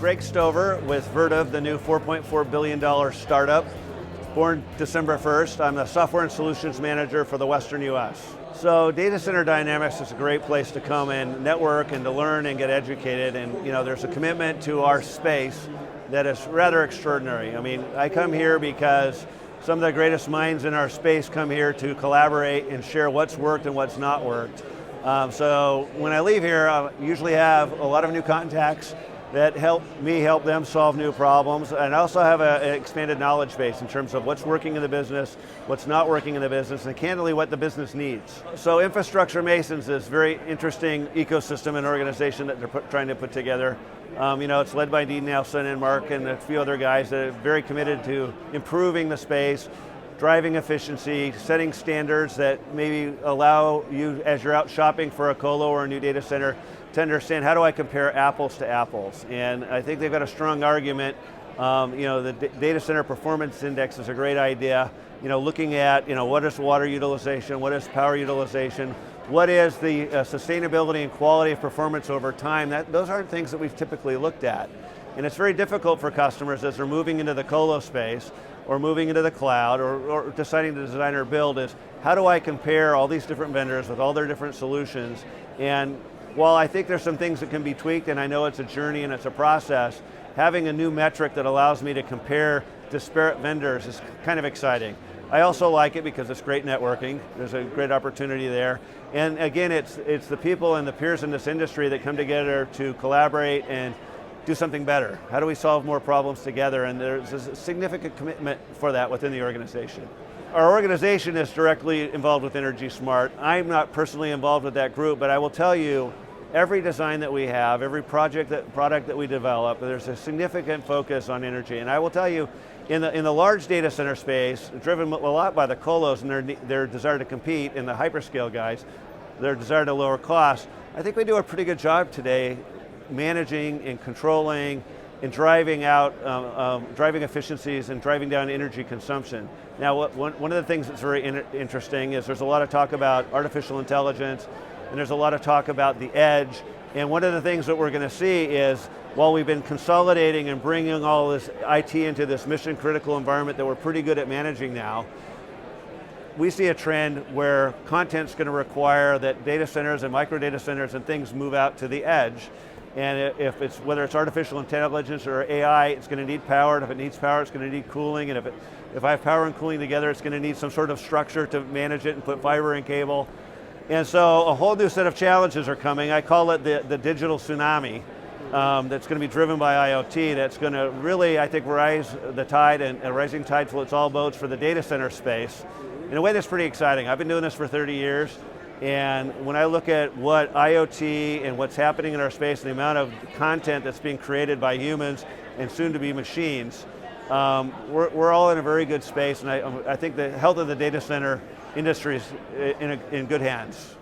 Greg Stover with Vertiv, the new $4.4 billion startup. Born December 1st. I'm the Software and Solutions Manager for the Western US. So data center dynamics is a great place to come and network and to learn and get educated, and there's a commitment to our space that is rather extraordinary. I mean, I come here because some of the greatest minds in our space come here to collaborate and share what's worked and what's not worked. So when I leave here, I usually have a lot of new contacts that help me help them solve new problems, and I also have an expanded knowledge base in terms of what's working in the business, what's not working in the business, and candidly what the business needs. So Infrastructure Masons is a very interesting ecosystem and organization that they're trying to put together. It's led by Dean Nelson and Mark and a few other guys that are very committed to improving the space, driving efficiency, setting standards that maybe allow you, as you're out shopping for a colo or a new data center, to understand how do I compare apples to apples. And I think they've got a strong argument. The Data Center Performance Index is a great idea. Looking at what is water utilization, what is power utilization, what is the sustainability and quality of performance over time. Those aren't things that we've typically looked at. And it's very difficult for customers as they're moving into the colo space or moving into the cloud or deciding to design or build is, how do I compare all these different vendors with all their different solutions? And while I think there's some things that can be tweaked, and I know it's a journey and it's a process, having a new metric that allows me to compare disparate vendors is kind of exciting. I also like it because it's great networking. There's a great opportunity there. And again, it's the people and the peers in this industry that come together to collaborate and do something better. How do we solve more problems together? And there's a significant commitment for that within the organization. Our organization is directly involved with Energy Smart. I'm not personally involved with that group, but I will tell you, every design that we have, every product that we develop, there's a significant focus on energy. And I will tell you, in the large data center space, driven a lot by the colos and their desire to compete, and the hyperscale guys, their desire to lower costs, I think we do a pretty good job today managing and controlling and driving efficiencies and driving down energy consumption. Now, one of the things that's very interesting is there's a lot of talk about artificial intelligence, and there's a lot of talk about the edge. And one of the things that we're going to see is, while we've been consolidating and bringing all this IT into this mission critical environment that we're pretty good at managing now, we see a trend where content's going to require that data centers and micro data centers and things move out to the edge. And whether it's artificial intelligence or AI, it's going to need power, and if it needs power, it's going to need cooling, and if I have power and cooling together, it's going to need some sort of structure to manage it and put fiber and cable. And so a whole new set of challenges are coming. I call it the digital tsunami that's going to be driven by IoT, that's going to really, I think, rise the tide, and a rising tide floats all boats for the data center space in a way that's pretty exciting. I've been doing this for 30 years. And when I look at what IoT and what's happening in our space, and the amount of content that's being created by humans and soon to be machines, we're all in a very good space, and I think the health of the data center industry is in good hands.